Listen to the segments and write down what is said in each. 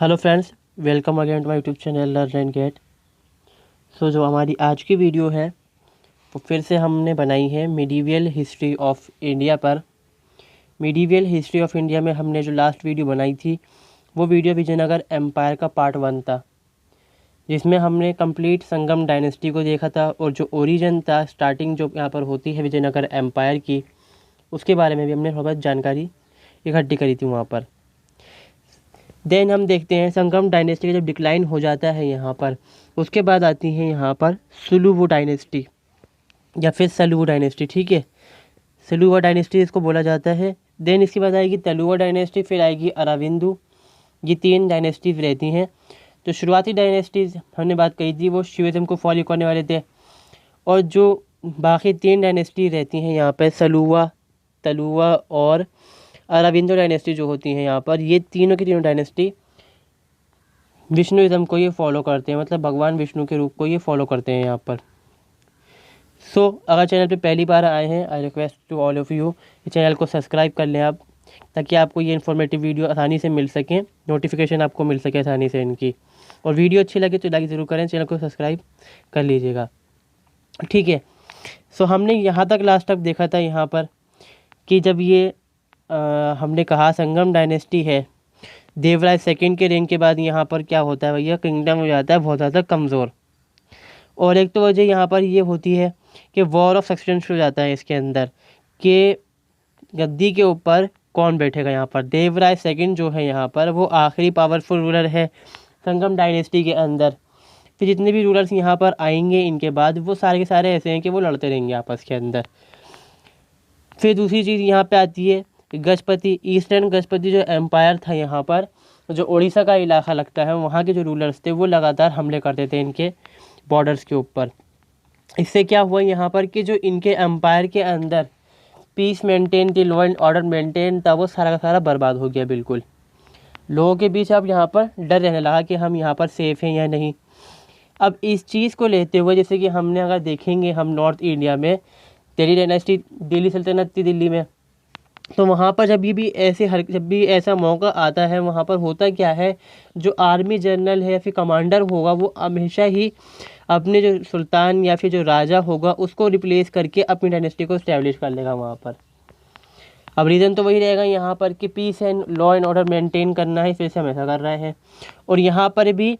Hello friends, welcome again to my YouTube channel learn and get. जो हमारी आज की वीडियो है वो फिर से हमने बनाई है मिडीवियल हिस्ट्री ऑफ इंडिया पर। मिडीवियल हिस्ट्री ऑफ इंडिया में हमने जो लास्ट वीडियो बनाई थी वो वीडियो विजयनगर एम्पायर का पार्ट 1 था, जिसमें हमने कंप्लीट संगम डायनेस्टी को देखा था और जो ओरिजिन था, स्टार्टिंग जो यहाँ पर होती है विजयनगर एम्पायर की, उसके बारे में भी हमने थोड़ा बहुत जानकारी इकट्ठी करी थी वहाँ पर। देन हम देखते हैं संगम डायनेस्टी का जब डिक्लाइन हो जाता है यहाँ पर, उसके बाद आती है यहाँ पर सुलुवु डायनेस्टी या फिर सलुवु डायनेस्टी। ठीक है, सलुवा डायनेस्टी इसको बोला जाता है। देन इसके बाद आएगी तलुवा डायनेस्टी, फिर आएगी अराविंदु। ये 3 डायनेस्टीज रहती हैं। तो शुरुआती डायनेस्टीज हमने बात कही थी वो शिविज्म को फॉलो करने वाले थे, और जो बाकी 3 डायनेस्टी रहती हैं यहाँ पर सलुवा, तलुवा और अराविंदो डायनेस्टी जो होती हैं यहाँ पर, ये तीनों की तीनों डायनेस्टी विष्णुइज्म को ये फॉलो करते हैं, मतलब भगवान विष्णु के रूप को ये फॉलो करते हैं यहाँ पर। अगर चैनल पे पहली बार आए हैं, I request to all of you channel को सब्सक्राइब कर लें आप, ताकि आपको ये इन्फॉर्मेटिव वीडियो आसानी से मिल सकें, नोटिफिकेशन आपको मिल सके आसानी से इनकी। और वीडियो अच्छी लगे तो लाइक ज़रूर करें, चैनल को सब्सक्राइब कर लीजिएगा। ठीक है, हमने यहाँ तक लास्ट तक देखा था यहाँ पर कि जब ये हमने कहा संगम डायनेस्टी है, देवराज सेकंड के रेंज के बाद यहाँ पर क्या होता है भैया, किंगडम हो जाता है बहुत ज़्यादा कमज़ोर। और एक तो वजह यहाँ पर ये होती है कि वॉर ऑफ सक्सेशन हो जाता है इसके अंदर, कि गद्दी के ऊपर कौन बैठेगा। यहाँ पर देवराज सेकंड जो है यहाँ पर वो आखिरी पावरफुल रूलर है संगम डायनेस्टी के अंदर। फिर जितने भी रूलर्स यहाँ पर आएंगे इनके बाद, वो सारे के सारे ऐसे हैं कि वो लड़ते रहेंगे आपस के अंदर। फिर दूसरी चीज़ यहाँ पे आती है गजपति, ईस्टर्न गजपति जो एम्पायर था यहाँ पर, जो उड़ीसा का इलाका लगता है, वहाँ के जो रूलर्स थे वो लगातार हमले करते थे इनके बॉर्डर्स के ऊपर। इससे क्या हुआ यहाँ पर कि जो इनके एम्पायर के अंदर पीस मेंटेन थी, लॉ एंड ऑर्डर मेंटेन था, वो सारा का सारा बर्बाद हो गया बिल्कुल। लोगों के बीच अब यहाँ पर डर रहने लगा कि हम यहाँ पर सेफ़ हैं या नहीं। अब इस चीज़ को लेते हुए, जैसे कि हमने अगर देखेंगे हम नॉर्थ इंडिया में दिल्ली डायनेस्टी, दिल्ली सल्तनत थी दिल्ली में, तो वहाँ पर जब भी ऐसा मौका आता है, वहाँ पर होता क्या है, जो आर्मी जनरल है या फिर कमांडर होगा वो हमेशा ही अपने जो सुल्तान या फिर जो राजा होगा उसको रिप्लेस करके अपनी डायनेस्टी को इस्टेब्लिश कर लेगा वहाँ पर। अब रीज़न तो वही रहेगा यहाँ पर कि peace and law and order maintain करना है, इसलिए हम ऐसा कर रहे हैं। और यहाँ पर भी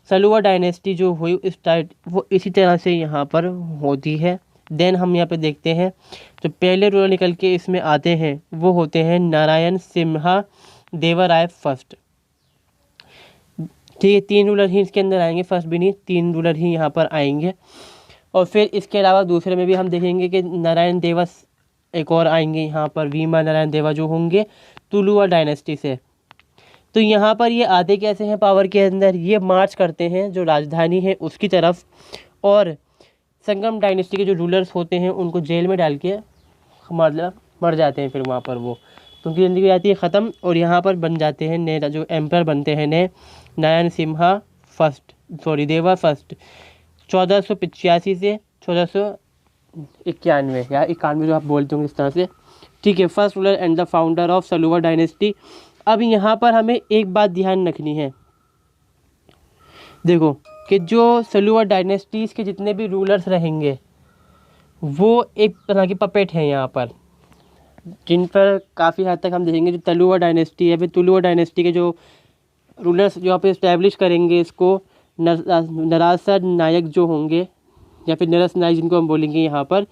सलुवा डायनेस्टी जो हुई स्टार्ट, वो इसी तरह से यहाँ पर होती है। देन हम यहाँ पे देखते हैं जो पहले रूलर निकल के इसमें आते हैं वो होते हैं नारायण सिम्हा देवराय फर्स्ट। ठीक है, 3 रूलर ही इसके अंदर आएंगे, फर्स्ट भी नहीं, 3 रूलर ही यहाँ पर आएंगे। और फिर इसके अलावा दूसरे में भी हम देखेंगे कि नारायण देवा एक और आएंगे यहाँ पर, वीमा नारायण देवा जो होंगे तुलुवा डायनेस्टी से। तो यहाँ पर ये आते कैसे हैं पावर के अंदर, ये मार्च करते हैं जो राजधानी है उसकी तरफ, और संगम डायनेस्टी के जो रूलर्स होते हैं उनको जेल में डाल के मतलब मर जाते हैं। फिर वहाँ पर वो तो उनकी ज़िंदगी आती है ख़त्म, और यहाँ पर बन जाते हैं नए जो एम्पर बनते हैं नए, नारायण सिम्हा देवा फर्स्ट 1485 से 1491 या 91 जो आप बोलते होंगे इस तरह से। ठीक है, first ruler and the founder of Saluva dynasty. अब यहाँ पर हमें एक बात ध्यान रखनी है, देखो कि जो सलुवा डायनेस्टीज़ के जितने भी रूलर्स रहेंगे वो एक तरह की पपेट हैं यहाँ पर, जिन पर काफ़ी हद तक हम देखेंगे जो तलुवा डायनेस्टी है, फिर तुलुवा डायनेस्टी के जो रूलर्स जो यहाँ पे इस्टेब्लिश करेंगे इसको, नरासर नायक जो होंगे या फिर नरस नायक जिनको हम बोलेंगे यहाँ पर,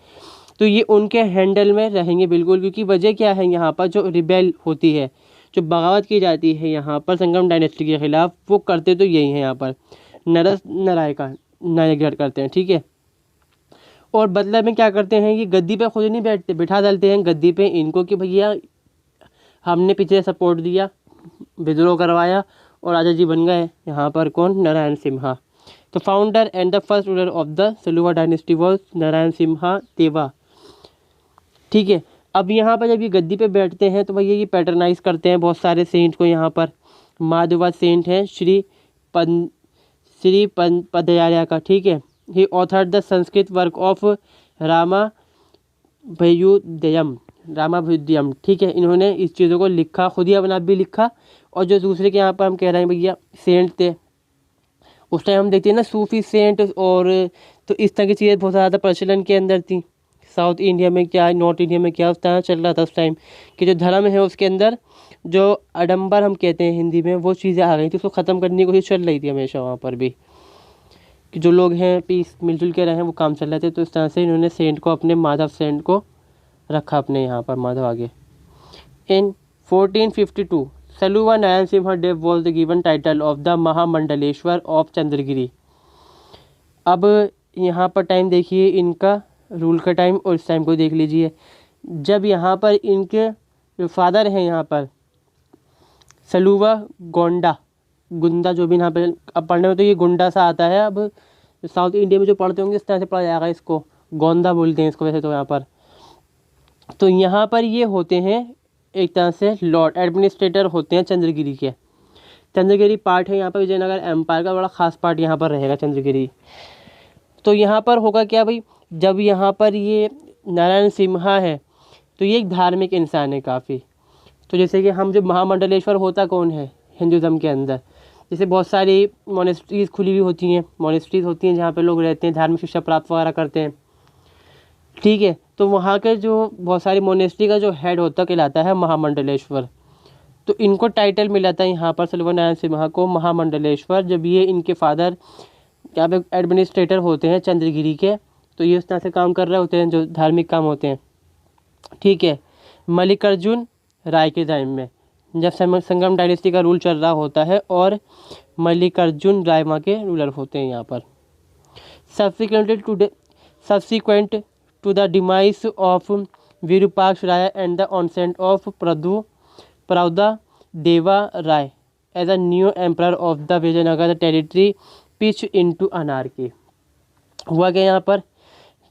तो ये उनके हैंडल में रहेंगे बिल्कुल। क्योंकि वजह क्या है, यहाँ पर जो रिबेल होती है, जो बगावत की जाती है यहाँ पर संगम डायनेस्टी के ख़िलाफ़, वो करते तो यही हैं यहाँ पर, नरस नायक करते हैं। ठीक है, और बदले में क्या करते हैं, ये गद्दी पे खुद नहीं बैठते, बिठा डालते हैं गद्दी पे इनको कि भैया हमने पीछे सपोर्ट दिया, विद्रोह करवाया और राजा जी बन गए यहाँ पर कौन, नारायण सिम्हा। तो founder and the first ruler of the Saluwa dynasty was Narayan Simha देवा। ठीक है, अब यहाँ पर जब ये गद्दी पे बैठते हैं तो भैया ये पैटर्नाइज करते हैं बहुत सारे सेंट को। यहाँ पर माधवा सेंट हैं श्री पदयार्या का। ठीक है, he authored the Sanskrit work of Ramabhyudayam, Ramabhyudayam, ठीक है, इन्होंने इस चीज़ों को लिखा, खुद ही अपना आप भी लिखा। और जो दूसरे के यहाँ पर हम कह रहे हैं भैया सेंट थे, उस टाइम हम देखते हैं ना सूफी सेंट, और तो इस तरह की चीज़ें बहुत ज़्यादा प्रचलन के अंदर थी। साउथ इंडिया में क्या, नॉर्थ इंडिया में क्या, उस तरह चल रहा था उस टाइम कि जो धर्म है उसके अंदर जो आडंबर हम कहते हैं हिंदी में, वो चीज़ें आ गई थी, उसको ख़त्म करने की कोशिश चल रही थी हमेशा वहाँ पर भी, कि जो लोग हैं पीस मिलजुल के रहें, वो काम चल रहे थे। तो इस तरह से इन्होंने सेंट को, अपने माधव सेंट को रखा अपने यहाँ पर, माधव आगे। In 1452 Saluva Narayana Simha Deva was the given title of the Mahamandaleshwar of Chandragiri. अब यहाँ पर टाइम देखिए इनका रूल का टाइम, और इस टाइम को देख लीजिए। जब यहाँ पर इनके जो फादर हैं यहाँ पर सलुवा गोंडा, गुंडा, जो भी यहाँ पर अब पढ़ने में तो ये गुंडा सा आता है, अब साउथ इंडिया में जो पढ़ते होंगे इस तरह से पढ़ा जाएगा, इसको गोंदा बोलते हैं इसको वैसे तो यहाँ पर। तो यहाँ पर ये होते हैं एक तरह से लॉर्ड एडमिनिस्ट्रेटर होते हैं चंद्रगिरी के। चंद्रगिरी पार्ट है यहाँ पर विजयनगर एम्पायर का, बड़ा खास पार्ट यहाँ पर रहेगा चंद्रगिरी। तो यहाँ पर होगा क्या भाई, जब यहाँ पर ये नारायण सिम्हा है तो ये एक धार्मिक इंसान है काफ़ी। तो जैसे कि हम जो महामंडलेश्वर होता कौन है हिंदुज़म के अंदर, जैसे बहुत सारी मोनेस्ट्रीज़ खुली हुई होती हैं, मोनेस्ट्रीज़ होती हैं जहाँ पे लोग रहते हैं, धार्मिक शिक्षा प्राप्त वगैरह करते हैं, ठीक है। तो वहाँ के जो बहुत सारी मोनेस्ट्री का जो हेड होता कहलाता है महामंडलेश्वर। तो इनको टाइटल मिला था यहाँ पर सलुवा नारायण सिम्हा को महामंडलेश्वर, जब ये इनके फादर यहाँ पे एडमिनिस्ट्रेटर होते हैं चंद्रगिरी के। तो ये उस तरह से काम कर रहे होते हैं जो धार्मिक काम होते हैं, ठीक है। मल्लिकार्जुन राय के टाइम में जब संगम डायनेस्टी का रूल चल रहा होता है, और मल्लिकार्जुन राय वहाँ के रूलर होते हैं यहाँ पर। Subsequent to the demise of Virupaksha Raya and the ascent of Praudha Deva Raya as a new emperor of the Vijayanagara territory pitch into anarchy. हुआ क्या यहाँ पर,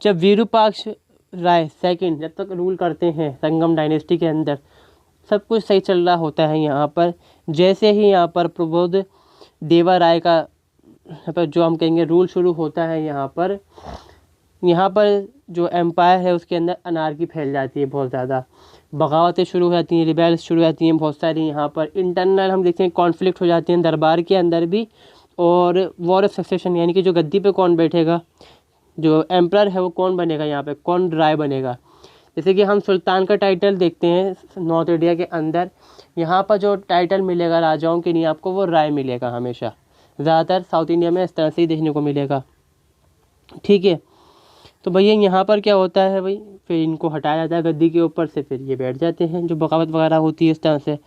जब विरूपाक्ष राय सेकंड जब तक रूल करते हैं संगम डायनेस्टी के अंदर, सब कुछ सही चल रहा होता है यहाँ पर। जैसे ही यहाँ पर प्रबोध देवा राय का यहाँ पर जो हम कहेंगे रूल शुरू होता है, यहाँ पर जो एम्पायर है उसके अंदर अनार्की फैल जाती है, बहुत ज़्यादा बगावतें शुरू हो जाती हैं, रिबेल्स शुरू हो जाती हैं बहुत सारी। यहाँ पर इंटरनल हम देखते हैं कॉन्फ्लिक्ट हो जाते हैं दरबार के अंदर भी, और वॉर ऑफ सक्सेशन यानी कि जो गद्दी पे कौन बैठेगा, जो एम्परर है वो कौन बनेगा, यहाँ पे कौन राय बनेगा। जैसे कि हम सुल्तान का टाइटल देखते हैं नॉर्थ इंडिया के अंदर, यहाँ पर जो टाइटल मिलेगा राजाओं के लिए आपको वो राय मिलेगा हमेशा, ज़्यादातर साउथ इंडिया में इस तरह से ही देखने को मिलेगा, ठीक है। तो भैया यहाँ पर क्या होता है भाई, फिर इनको हटाया जाता है गद्दी के ऊपर से, फिर ये बैठ जाते हैं, जो बगावत वगैरह होती है इस तरह से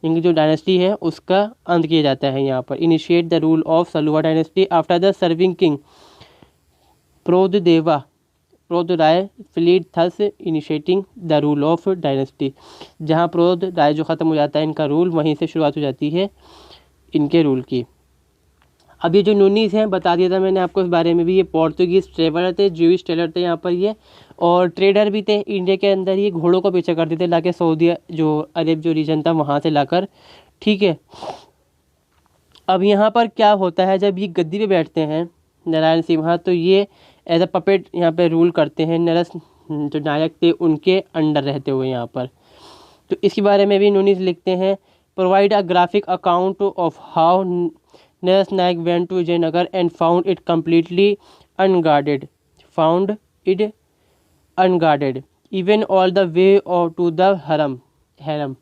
इनकी जो डायनेस्टी है उसका अंत किया जाता है यहाँ पर। Initiate the rule of Saluva dynasty after the serving king Praudha Raya fled thus initiating the rule of dynasty. जहाँ प्रोद राय जो ख़त्म हो जाता है इनका रूल, वहीं से शुरुआत हो जाती है इनके रूल की। अब ये जो नूनीज़ हैं बता दिया था मैंने आपको इस बारे में भी, ये पोर्तुगीज़ ट्रेवलर थे, ज्यूइश ट्रेलर थे यहाँ पर ये, और ट्रेडर भी थे इंडिया के अंदर। ये घोड़ों को बेचा करते थे लाके सऊदी जो अरब जो रीजन था वहाँ से लाकर, ठीक है। अब यहाँ पर क्या होता है, जब ये गद्दी पे बैठते हैं नारायण सिम्हा, तो ये एज अ पपेट यहाँ पे रूल करते हैं, नरस जो नायक थे उनके अंडर रहते हुए यहाँ पर। तो इसके बारे में भी नूनीज़ लिखते हैं, provide a graphic account of how Narasa Nayak went to Vijayanagar and found it completely unguarded even all the way to the harem.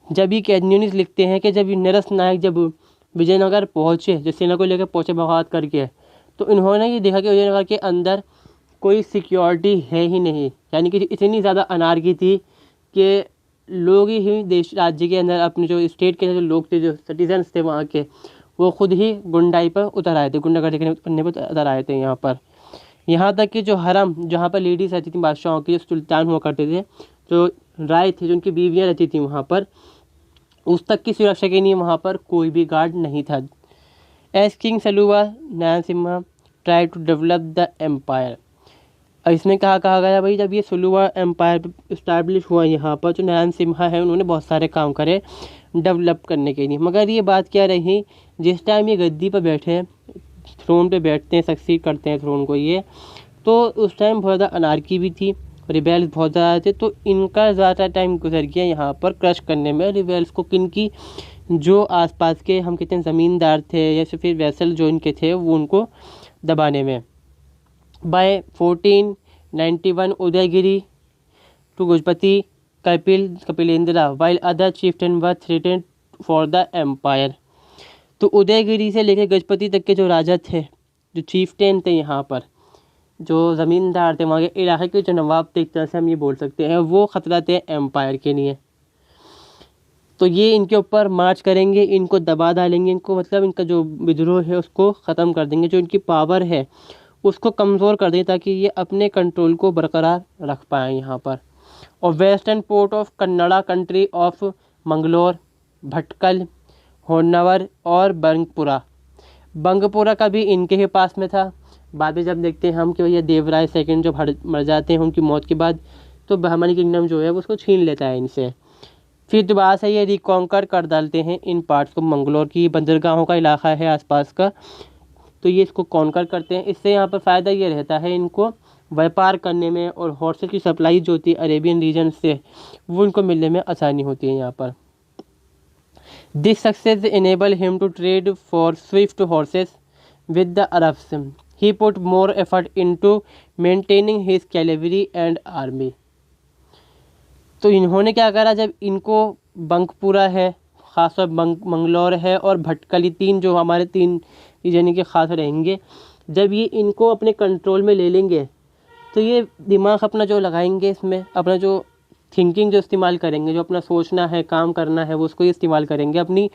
जब ये कैदन्यूनीस लिखते हैं कि जब ये नरस नायक जब विजयनगर पहुँचे, जो सेना को लेकर पहुँचे बगावत करके, तो इन्होंने ये देखा कि विजयनगर के अंदर कोई सिक्योरिटी है ही नहीं, यानी कि इतनी ज़्यादा अनार्की थी कि लोग ही देश राज्य के अंदर अपने जो स्टेट के जो लोग थे, जो सिटीजन्स थे वहाँ के, वो खुद ही गुंडाई पर उतर आए थे, गुंडागर्दी करने पर उतर आए थे यहाँ पर। यहाँ तक कि जो हरम जहाँ पर लेडीज़ रहती थी बादशाहों की, जो सुल्तान हुआ करते थे, जो राय थे, जो उनकी बीवियाँ रहती थी वहाँ पर, उस तक की सुरक्षा के लिए वहाँ पर कोई भी गार्ड नहीं था। As king Saluva Narayana Simha try to develop the empire. और इसमें कहा गया भाई, जब ये सलुवा एम्पायर इस्टेब्लिश हुआ यहाँ पर, जो नारायण सिम्हा है उन्होंने बहुत सारे काम करे डेवलप करने के लिए। मगर ये बात क्या रही, जिस टाइम ये गद्दी पर बैठे, थ्रोन पे बैठते हैं, सक्सीड करते हैं थ्रोन को ये, तो उस टाइम बहुत ज़्यादा अनार्की भी थी, रिबेल्स बहुत ज़्यादा थे, तो इनका ज़्यादा टाइम गुजर गया यहाँ पर क्रश करने में रिबेल्स को। किनकी? जो आसपास के हम कहते हैं ज़मींदार थे या फिर वेसल जो इनके थे, वो उनको दबाने में। By 1491 Udayagiri to Gajapati Kapilendra while other chieftain were threatened for the empire. तो उदयगिरी से लेकर गजपति तक के जो राजा थे, जो चीफ्टेन थे यहाँ पर, जो ज़मींदार थे, वहाँ के इलाके के जो नवाब थे, एक तरह से हम ये बोल सकते हैं, वो ख़तरा थे एम्पायर के लिए। तो ये इनके ऊपर मार्च करेंगे, इनको दबा डालेंगे, इनको मतलब इनका जो विद्रोह है उसको ख़त्म कर देंगे, जो इनकी पावर है उसको कमज़ोर कर देंगे, ताकि ये अपने कंट्रोल को बरकरार रख पाएँ यहाँ पर। और western port of Kannada country of Mangalore, Bhatkal, Honnavar और बंगपुरा का भी इनके ही पास में था। बाद में जब देखते हैं हम कि भैया देवराय सेकंड जब मर जाते हैं उनकी मौत के बाद, तो बहमनी किंगडम जो है वो उसको छीन लेता है इनसे। फिर दोबारा से ये रिकॉन्कर कर डालते हैं इन पार्ट्स को। मंगलोर की बंदरगाहों का इलाका है आसपास का, तो ये इसको कॉन्कर करते हैं। इससे यहाँ पर फ़ायदा ये रहता है इनको व्यापार करने में, और हॉर्सेस की सप्लाई जो होती है अरेबियन रीजन से, वो इनको मिलने में आसानी होती है यहाँ पर। This success enable him to trade for swift horses with the Arabs. He put more effort into maintaining his cavalry and army. तो इन्होंने क्या करा, जब इनको बंगपुरा है, ख़ासतौर मंगलौर है और भटकली, तीन जो हमारे तीन रीजन के ख़ास रहेंगे, जब ये इनको अपने कंट्रोल में ले लेंगे, तो ये दिमाग अपना जो लगाएंगे इसमें, अपना जो थिंकिंग जो इस्तेमाल करेंगे, जो अपना सोचना है, काम करना है, वो उसको ही इस्तेमाल करेंगे अपनी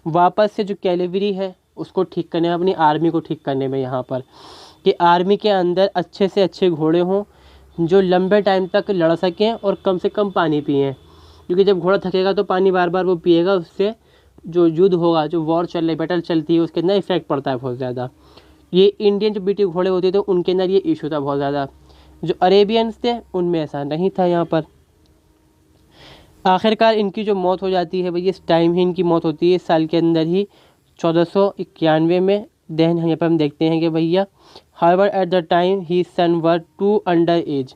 वापस से जो कैलेवरी है उसको ठीक करने में, अपनी आर्मी को ठीक करने में यहाँ पर, कि आर्मी के अंदर अच्छे से अच्छे घोड़े हों जो लंबे टाइम तक लड़ सकें और कम से कम पानी पिएं, क्योंकि जब घोड़ा थकेगा तो पानी बार बार वो पिएगा, उससे जो युद्ध होगा, जो वॉर चल रही, बैटल चलती है, उसके अंदर इफेक्ट पड़ता है बहुत ज़्यादा। ये इंडियन जो बीटी घोड़े होते थे उनके अंदर ये इशू था बहुत ज़्यादा, जो अरेबियंस थे उनमें ऐसा नहीं था यहाँ पर। आखिरकार इनकी जो मौत हो जाती है भैया, इस टाइम ही इनकी मौत होती है, इस साल के अंदर ही 1491 में। देन यहाँ पर हम देखते हैं कि भैया however at the time he son were too under age.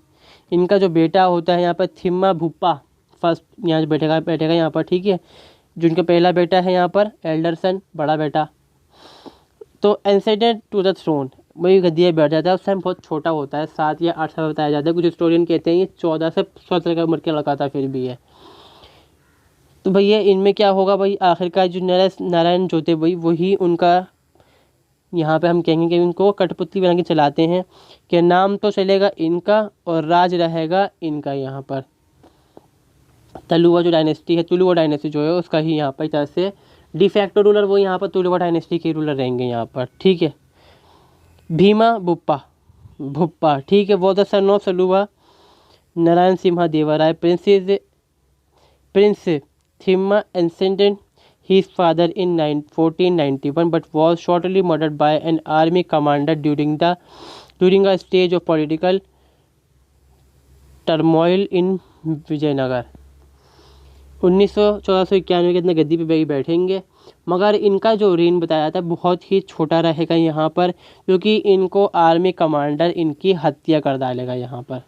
इनका जो बेटा होता है यहाँ पर थिम्मा भुप्पा फर्स्ट यहाँ बैठेगा यहाँ पर, ठीक है, जो इनका पहला बेटा है यहाँ पर, एल्डर सन बड़ा बेटा। तो एंसेडेंट टू द थ्रोन, वही गद्दी पे बैठ जाता है। उस टाइम बहुत छोटा होता है, 7 या 8 साल बताया जाता है, कुछ हिस्टोरियन कहते हैं ये 14 से 17 का उम्र के लड़का था, फिर भी है। तो भैया इनमें क्या होगा भाई, आखिरकार जो नारायण जो थे भाई, वही उनका यहाँ पे हम कहेंगे कि उनको कठपुतली बना के चलाते हैं, कि नाम तो चलेगा इनका और राज रहेगा इनका। यहाँ पर तुलुवा जो डायनेस्टी है, तुलुवा डायनेस्टी जो है उसका ही यहाँ पर एक तरह से डिफैक्टो रूलर वो यहाँ पर तुलुवा डायनेस्टी के रूलर रहेंगे यहाँ पर, ठीक है। भीमा भुप्पा, ठीक है, वो the son of Saluva Narayana Simha Devaraya prince Thimma ascended his father in 1491 but was shortly murdered by an army commander during a stage of political turmoil in Vijayanagar. 1491 के अंदर गद्दी पे बैठेंगे, मगर इनका जो रेन बताया था बहुत ही छोटा रहेगा यहाँ पर, क्योंकि इनको आर्मी कमांडर इनकी हत्या कर डालेगा यहाँ पर।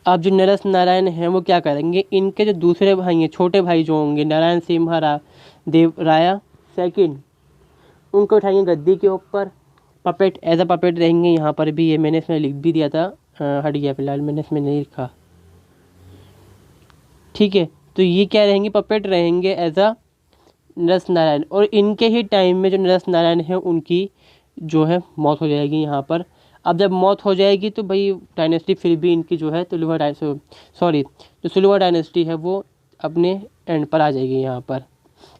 अब जो नरस नारायण हैं वो क्या करेंगे, इनके जो दूसरे भाई हैं, छोटे भाई जो होंगे नारायण सिम्हा देवराया सेकंड, उनको उठाएंगे गद्दी के ऊपर, पपेट एज अ पपेट रहेंगे यहाँ पर भी। ये मैंने इसमें लिख भी दिया था, हट गया फिलहाल, मैंने इसमें नहीं लिखा, ठीक है। तो ये क्या रहेंगे, पपेट रहेंगे एज अ नरस नारायण। और इनके ही टाइम में जो नरस नारायण है उनकी जो है मौत हो जाएगी यहाँ पर। अब जब मौत हो जाएगी तो भाई डायनेस्टी फिर भी इनकी जो है जो सुलुवा डायनेस्टी है वो अपने एंड पर आ जाएगी यहाँ पर।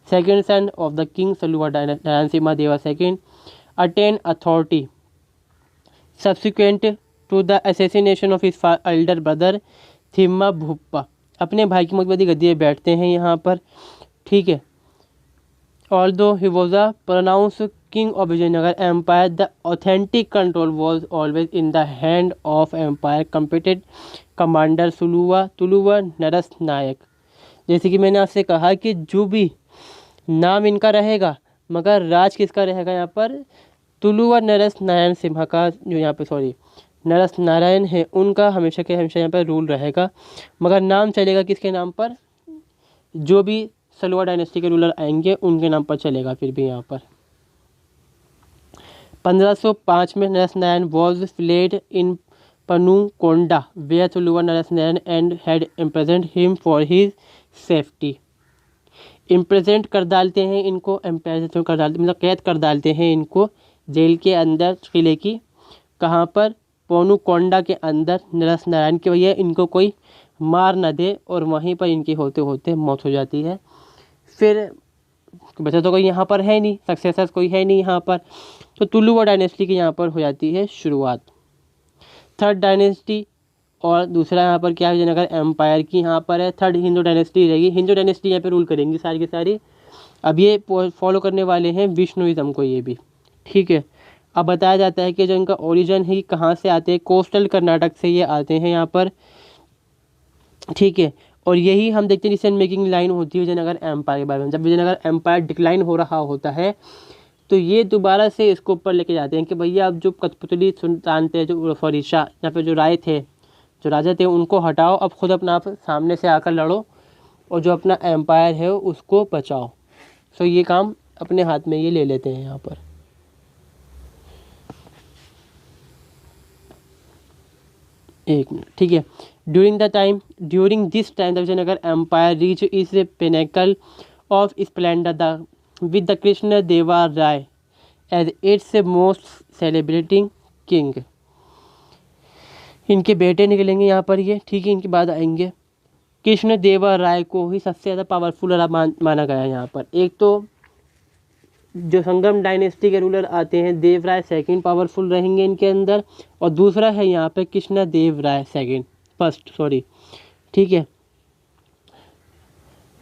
Second son of the king Saluva Narayana Simha Deva second attain authority subsequent to the assassination of his elder brother Thimma Bhuppa. अपने भाई की मौत गद्दी में बैठते हैं यहाँ पर, ठीक है। Although he was a pronounced king of Vijayanagar Empire, the authentic control was always in the hand of empire competent commander Tuluva Narasa Nayaka. जैसे कि मैंने आपसे कहा कि जो भी नाम इनका रहेगा, मगर राज किसका रहेगा यहाँ पर, तुलुवा नरस नारायण सिम्हा का, जो यहाँ पे नरस नारायण है उनका हमेशा के हमेशा यहाँ पर रूल रहेगा, मगर नाम चलेगा किसके नाम पर? जो भी सलवा डायनेस्टी के रूलर आएंगे उनके नाम पर चलेगा फिर भी यहाँ पर। 1505 में Narasa Narayana was fled in Penukonda where Saluva Narasa Narayana and had imprisoned him for his safety. Imprisoned कर डालते हैं इनको, इम्प्रेजेंट कर डालते मतलब कैद कर डालते हैं इनको जेल के अंदर किले की, कहाँ पर? पनुकोंडा के अंदर, नरस नारायण के भैया इनको कोई मार न दे, और वहीं पर इनकी होते होते मौत हो जाती है। फिर बचा तो कोई यहाँ पर है नहीं, सक्सेसर कोई है नहीं यहाँ पर, तो तुलुवा डायनेस्टी की यहाँ पर हो जाती है शुरुआत, थर्ड डायनेस्टी। और दूसरा यहाँ पर क्या है, विजयनगर एम्पायर की यहाँ पर है थर्ड हिंदू डायनेस्टी रहेगी। हिंदू डायनेस्टी यहाँ पे रूल करेंगी सारी की सारी। अब ये फॉलो करने वाले हैं विष्णुइज्म को ये भी, ठीक है। अब बताया जाता है कि जो इनका ओरिजिन है कहाँ से आते हैं, कोस्टल कर्नाटक से ये आते हैं यहाँ पर, ठीक है। और यही हम देखते हैं डिसीजन मेकिंग लाइन होती है विजयनगर एम्पायर के बारे में। जब विजयनगर एम्पायर डिक्लाइन हो रहा होता है तो ये दोबारा से इसको ऊपर लेके जाते हैं कि भैया अब जो कठपुतली सुल्तान थे, जो सॉरी शाह यहाँ पे जो राय थे, जो राजा थे, उनको हटाओ, अब खुद अपना आप सामने से आकर लड़ो और जो अपना एम्पायर है उसको बचाओ। सो ये काम अपने हाथ में ये ले लेते हैं यहाँ पर। एक मिनट, ठीक है। During this time the Vijayanagara empire reach is a pinnacle of splendour with the Krishna Deva Raya as its most celebrating king. इनके बेटे निकलेंगे यहाँ पर ये, ठीक है। इनके बाद आएंगे कृष्ण देवा राय को ही सबसे ज़्यादा पावरफुल माना गया है यहाँ पर। एक तो जो संगम डायनेस्टी के रूलर आते हैं देवराय सेकंड पावरफुल रहेंगे इनके अंदर, और दूसरा है यहाँ पे कृष्ण देव राय फर्स्ट, ठीक है।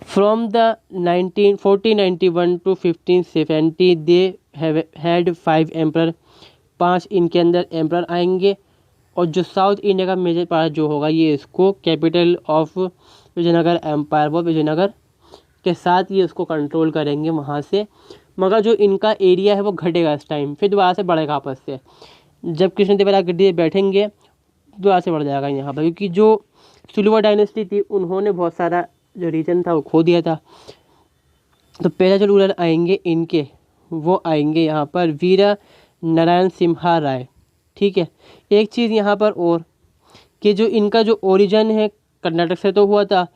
From the 1491 to 1570 they had 5 emperor, 5 इनके अंदर एम्पर आएंगे। और जो साउथ इंडिया का मेजर पार्ट जो होगा ये इसको कैपिटल ऑफ विजयनगर एम्पायर वो विजयनगर के साथ ये उसको कंट्रोल करेंगे वहाँ से। मगर जो इनका एरिया है वो घटेगा इस टाइम, फिर दोबारा से बढ़ेगा आपस से। जब कृष्णदेवराय गद्दी बैठेंगे दोबारा से बढ़ जाएगा यहाँ पर, क्योंकि जो सुलवा डायनेस्टी थी उन्होंने बहुत सारा जो रीजन था वो खो दिया था। तो पहले जो रूलर आएंगे इनके वो आएंगे यहाँ पर वीर नारायण सिम्हा राय, ठीक है। एक चीज़ यहाँ पर और कि जो इनका जो ओरिजिन है कर्नाटक से तो हुआ था,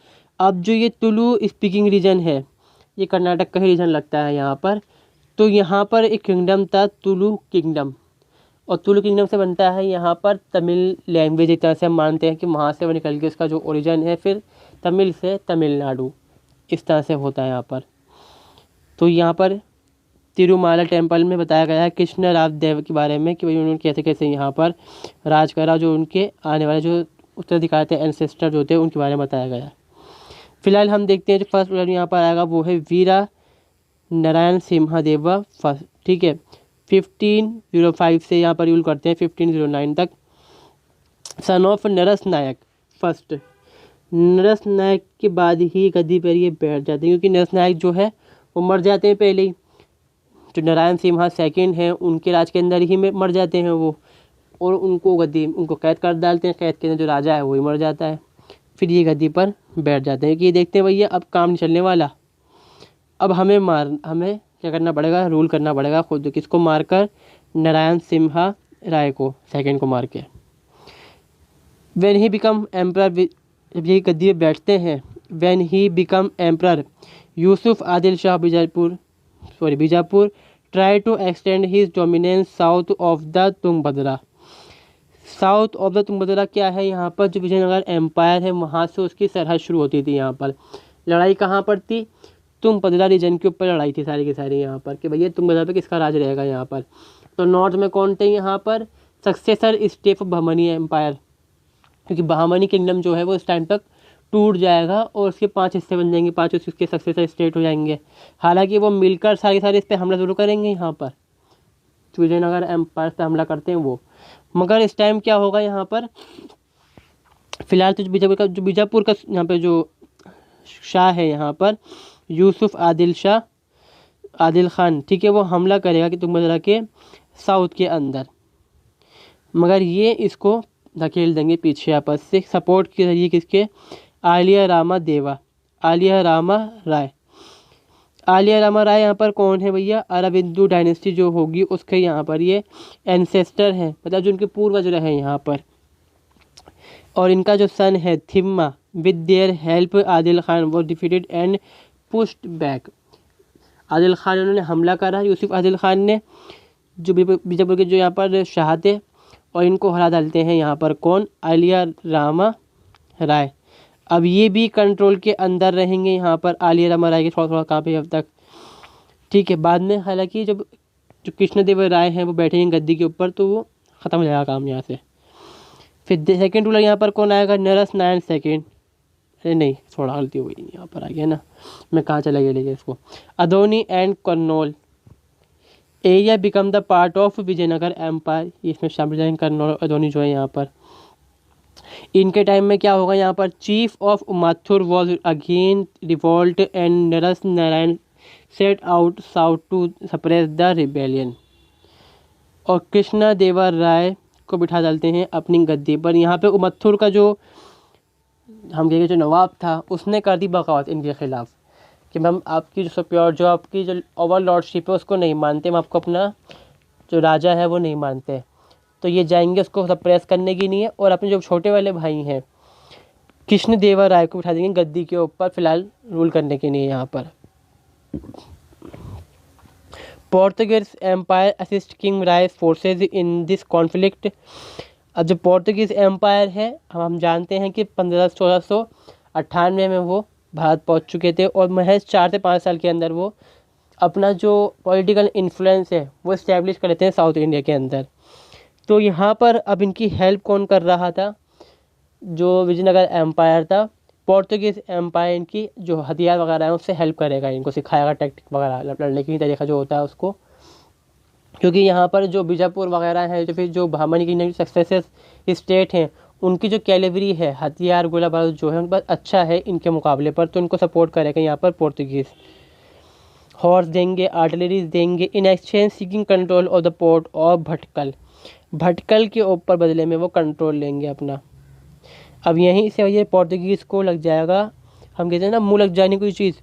अब जो ये तुलु स्पीकिंग रीजन है ये कर्नाटक का ही रीजन लगता है यहाँ पर। तो यहाँ पर एक किंगडम था तुलु किंगडम, और तुलु किंगडम से बनता है यहाँ पर तमिल लैंग्वेज। एक तरह से हम मानते हैं कि वहाँ से वो निकल के उसका जो ओरिजिन है फिर तमिल से तमिलनाडु, इस तरह से होता है यहाँ पर। तो यहाँ पर तिरुमाला टेम्पल में बताया गया है कृष्ण राव देव के बारे में कि भाई उन्होंने कैसे कैसे यहाँ पर राज करा, जो उनके आने वाले जो उत्तराधिकारी थे एंसेस्टर जो थे उनके बारे में बताया गया। फिलहाल हम देखते हैं जो फर्स्ट रूलर यहाँ पर आएगा वो है वीरा नारायण सिम्हादेवा फर्स्ट, ठीक है। 1505 से यहाँ पर रूल करते हैं 1509 तक। Son of Narasa Nayaka first, Narasa Nayaka के बाद ही गद्दी पर ये बैठ जाते हैं, क्योंकि नरस नायक जो है वो मर जाते हैं पहले ही। जो नारायण सिम्हा सेकंड हैं उनके राज के अंदर ही में मर जाते हैं वो, और उनको गद्दी उनको कैद कर डालते हैं। कैद के अंदर जो राजा है वही मर जाता है, फिर ये गद्दी पर बैठ जाते हैं कि ये देखते हैं भैया अब काम नहीं चलने वाला, अब हमें क्या करना पड़ेगा, रूल करना पड़ेगा खुद। किसको मारकर? नारायण सिम्हा राय को सेकंड को मार के। व्हेन ही बिकम एम्परर, जब ये गद्दी पे बैठते हैं, when he become emperor Yusuf Adil Shah Bijapur try to extend his dominance south of the Tungabhadra. South of the Tungabhadra क्या है यहाँ पर, जो विजयनगर एम्पायर है वहाँ से उसकी सरहद शुरू होती थी। यहाँ पर लड़ाई कहाँ पर थी? तुंगभद्रा रीजन के ऊपर लड़ाई थी सारी की सारी यहाँ पर, कि भैया तुंगभद्रा पे किसका राज रहेगा यहाँ पर। तो नॉर्थ में कौन थे यहाँ पर? Successor state of Bahmani empire, क्योंकि बहमनी किंगडम जो है वो इस टाइम तक टूट जाएगा और उसके 5 हिस्से बन जाएंगे, 5 उसके सक्सेसर स्टेट हो जाएंगे। हालांकि वो मिलकर सारे इस पर हमला जरूर करेंगे यहाँ पर, विजयनगर एम्पायर पर हमला करते हैं वो। मगर इस टाइम क्या होगा यहाँ पर, फिलहाल तो बीजापुर का यहाँ पे जो शाह है यहाँ पर यूसुफ आदिल खान, ठीक है, वो हमला करेगा कि तुंगभद्रा के साउथ के अंदर। मगर ये इसको धकेल देंगे पीछे आपस से, सपोर्ट के जरिए किसके, आलिया रामा देवा, आलिया रामा राय। आलिया रामा राय यहाँ पर कौन है भैया, अरबिंदु डायनेस्टी जो होगी उसके यहाँ पर ये एंसेस्टर हैं, मतलब जो उनके पूर्वज रहे यहाँ पर। और इनका जो सन है Thimma, with their help Adil Khan वो defeated and pushed back. Adil Khan उन्होंने हमला करा, यूसुफ आदिल खान ने, जो बीजापुर के जो यहाँ पर शाह थे, और इनको हरा डालते हैं यहाँ पर कौन, आलिया रामा राय। अब ये भी कंट्रोल के अंदर रहेंगे यहाँ पर, आलिया रामा राय के थोड़ा थोड़ा काम पे अब तक, ठीक है। बाद में हालांकि जब जो कृष्णदेव राय हैं वो बैठेंगे गद्दी के ऊपर तो वो ख़त्म हो जाएगा काम यहाँ से। फिर सेकंड रूलर यहाँ पर कौन आएगा, नरस नारायण सेकंड, अरे नहीं थोड़ा गलती हुई, यहाँ पर आ गया ना, मैं कहाँ चला गया लेके इसको। Adoni and Kurnool area become the part of Vijayanagara empire, इसमें शामिल हैं कन्नौल और अदोनी जो है यहाँ पर। इनके टाइम में क्या होगा यहाँ पर, chief of Mathur was again revolt and Narasa Narayana set out south to suppress the rebellion. और कृष्णा देवा राय को बिठा डालते हैं अपनी गद्दी पर। यहाँ पे उमत्थुर का जो हम कहेंगे जो नवाब था उसने कर दी बगावत इनके खिलाफ़ कि हम आपकी जो सुप्योर जो आपकी जो ओवर लॉर्डशिप है उसको नहीं मानते, हम आपको अपना जो राजा है वो नहीं मानते। तो ये जाएंगे उसको सप्रेस करने के लिए, और अपने जो छोटे वाले भाई हैं कृष्ण देवा राय को बिठा देंगे गद्दी के ऊपर फ़िलहाल रूल करने के लिए यहाँ पर। Portuguese empire assist king Raya forces in this conflict. अब जो पोर्तुगीज़ एम्पायर है हम जानते हैं कि 1698 में वो भारत पहुंच चुके थे, और महज 4 से 5 साल के अंदर वो अपना जो पॉलिटिकल इन्फ्लुएंस है वो इस्टेब्लिश कर लेते हैं साउथ इंडिया के अंदर। तो यहाँ पर अब इनकी हेल्प कौन कर रहा था, जो विजयनगर एम्पायर था, पोर्तुगीज़ एम्पायर इनकी जो हथियार वगैरह है उससे हेल्प करेगा, इनको सिखाएगा टेक्टिक वगैरह, लड़ने की तरीका जो होता है उसको। क्योंकि यहाँ पर जो बीजापुर वगैरह है, जो फिर जो बहामनी की सक्सेसिव स्टेट हैं, उनकी जो कैलेवरी है, हथियार गोला बारूद जो है उन पर अच्छा है इनके मुकाबले पर, तो इनको सपोर्ट करेगा यहाँ पर पोर्तुगीज़। हॉर्स देंगे, आर्टिलरीज देंगे, in exchange seeking control of the port of Bhatkal. Bhatkal के ऊपर बदले में वो कंट्रोल लेंगे अपना। अब यहीं से ये पोर्तुगीज़ को लग जाएगा, हम कहते हैं ना मुँह लग जाने कोई चीज़,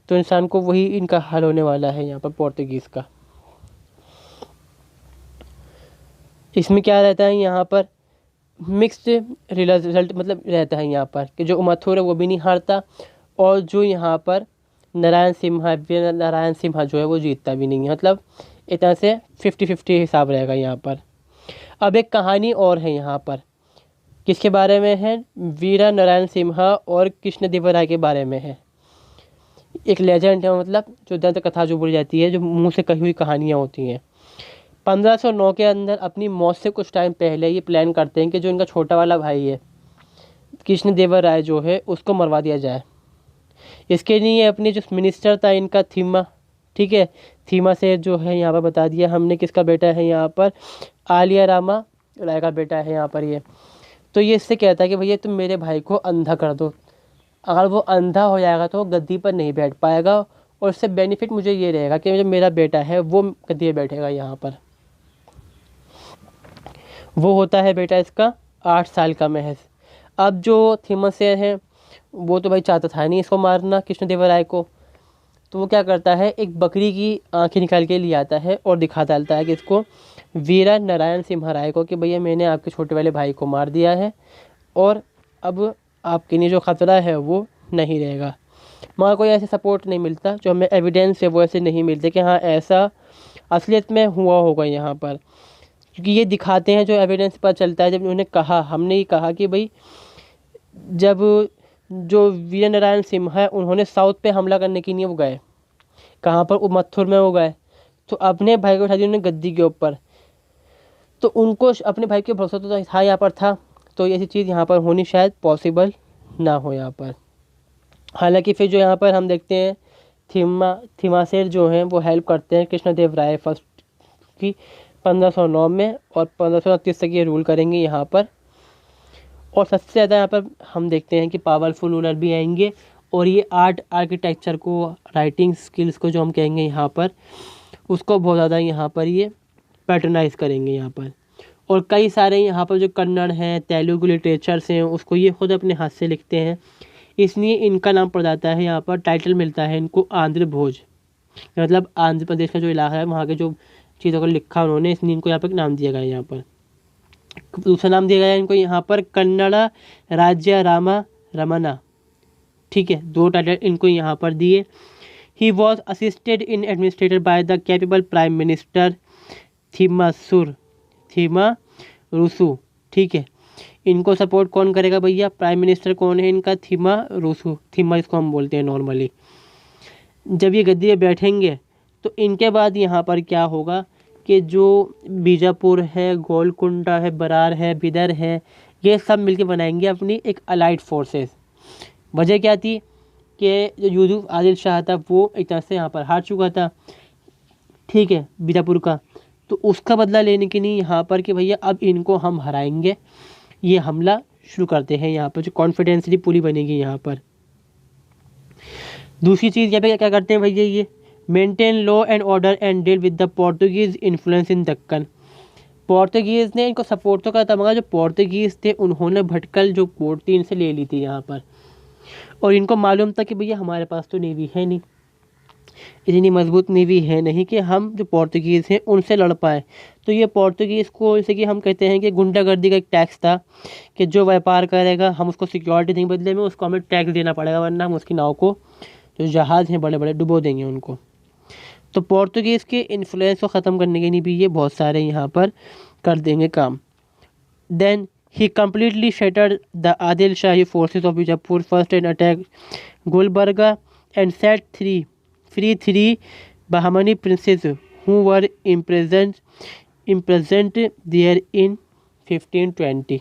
तो इंसान को वही इनका हल होने वाला है यहाँ पर पोर्तुगीज़ का। इसमें क्या रहता है यहाँ पर, मिक्स्ड रिजल्ट मतलब रहता है यहाँ पर कि जो उमत्थुर है वो भी नहीं हारता, और जो यहाँ पर नारायण सिम्हा जो है वो जीतता भी नहीं है, मतलब एक तरह से 50-50 हिसाब रहेगा यहाँ पर। अब एक कहानी और है यहाँ पर, किसके बारे में है, वीरा नारायण सिम्हा और कृष्णदेवराय के बारे में है। एक लेजेंड है, मतलब जो दंत कथा जो बोली जाती है, जो मुँह से कही हुई कहानियाँ होती हैं। 1509 के अंदर अपनी मौत से कुछ टाइम पहले ये प्लान करते हैं कि जो इनका छोटा वाला भाई है कृष्णदेवराय जो है उसको मरवा दिया जाए। इसके लिए अपने जो मिनिस्टर था इनका थीमा, ठीक है, थीमा से जो है यहाँ पर बता दिया हमने किसका बेटा है यहाँ पर, आलिया रामा राय का बेटा है यहाँ पर ये। तो ये इससे कहता है कि भैया तुम मेरे भाई को अंधा कर दो, अगर वो अंधा हो जाएगा तो वो गद्दी पर नहीं बैठ पाएगा, और इससे बेनिफिट मुझे ये रहेगा कि जो मेरा बेटा है वो गद्दी पर बैठेगा यहाँ पर। वो होता है बेटा इसका 8 साल का महज। अब जो थीमसेन है वो तो भाई चाहता था नहीं इसको मारना कृष्णदेवराय को, तो वो क्या करता है, एक बकरी की आंखें निकाल के ले आता है और दिखा डालता है कि इसको वीरा नारायण सिम्हा राय को कि भैया मैंने आपके छोटे वाले भाई को मार दिया है, और अब आपके लिए जो ख़तरा है वो नहीं रहेगा। मगर कोई ऐसे सपोर्ट नहीं मिलता, जो हमें एविडेंस है वो ऐसे नहीं मिलते कि हाँ ऐसा असलियत में हुआ होगा यहाँ पर, क्योंकि ये दिखाते हैं जो एविडेंस पर चलता है। जब उन्होंने कहा, हमने ही कहा कि भाई जब जो वीर नारायण सिम्हा है उन्होंने साउथ पे हमला करने के लिए वो गए, कहाँ पर, उमत्थुर में वो गए, तो अपने भाई को उठा दिया उन्होंने गद्दी के ऊपर, तो उनको अपने भाई के भरोसा तो था यहाँ पर था, तो ऐसी चीज़ यहाँ पर होनी शायद पॉसिबल ना हो यहाँ पर। हालांकि फिर जो यहाँ पर हम देखते हैं थीमासेन जो हैं वो हेल्प करते हैं कृष्णदेव राय फर्स्ट की 1509 में, और 1529 तक ये रूल करेंगे यहाँ पर। और सबसे ज़्यादा यहाँ पर हम देखते हैं कि पावरफुल रूलर भी आएंगे, और ये आर्ट आर्किटेक्चर को, राइटिंग स्किल्स को जो हम कहेंगे यहाँ पर, उसको बहुत ज़्यादा यहाँ पर ये पैटर्नाइज करेंगे यहाँ पर। और कई सारे यहाँ पर जो कन्नड़ हैं, तेलुगु लिटरेचर्स हैं, उसको ये खुद अपने हाथ से लिखते हैं, इसलिए इनका नाम पड़ जाता है, यहाँ पर टाइटल मिलता है इनको आंध्र भोज, मतलब आंध्र प्रदेश का जो इलाका है वहाँ के जो चीज़ों को लिखा उन्होंने, इसलिए इनको यहाँ पर नाम दिया गया है। यहाँ पर दूसरा नाम दिया गया है इनको यहाँ पर कन्नड़ राज्य रामा रमना, ठीक है, 2 टाइटल इनको यहाँ पर दिए। He was assisted in administrated by the capable prime minister Timmarusu, ठीक है। इनको सपोर्ट कौन करेगा भैया, प्राइम मिनिस्टर कौन है इनका, थिम्मारुसु, थिम्मा इसको हम बोलते हैं नॉर्मली। जब ये गद्दी पे बैठेंगे तो इनके बाद यहाँ पर क्या होगा कि जो बीजापुर है, गोलकुंडा है, बरार है, बिदर है, ये सब मिलके बनाएंगे अपनी एक अलाइड फोर्सेस। वजह क्या थी कि जो यूसुफ आदिल शाह था वो एक तरह से यहाँ पर हार चुका था, ठीक है, बीजापुर का, तो उसका बदला लेने के लिए यहाँ पर कि भैया अब इनको हम हराएंगे, ये हमला शुरू करते हैं। यहाँ पर जो कॉन्फिडेंसली पूरी बनेगी यहाँ पर। दूसरी चीज़ यहाँ पे क्या करते हैं भैया, ये maintain law and order and deal with the Portuguese influence in Deccan. Portuguese ने इनको सपोर्ट तो करा था, मगर जो पोर्तुगीज़ थे उन्होंने भटकल जो पोर्ट थी इनसे ले ली थी यहाँ पर, और इनको मालूम था कि भैया हमारे पास तो नेवी है नहीं, इतनी मजबूत नेवी है नहीं कि हम जो पोर्तुगीज़ हैं उनसे लड़ पाए। तो ये पोर्तुगीज़ को, जैसे कि हम कहते हैं कि गुंडागर्दी का एक टैक्स था कि जो व्यापार करेगा हम उसको सिक्योरिटी नहीं, बदले में उसको हमें टैक्स देना पड़ेगा, वरना हम उसकी नाव को, जो जहाज़ हैं बड़े बड़े, डुबो देंगे उनको। तो पोर्तुगीज़ के इन्फ्लुएंस को ख़त्म करने के लिए भी ये बहुत सारे यहाँ पर कर देंगे काम। Then he completely shattered the Adil Shahi forces of Bijapur first and attack Gulbarga and set free 3 Bahmani princes who were imprisoned there in 1520।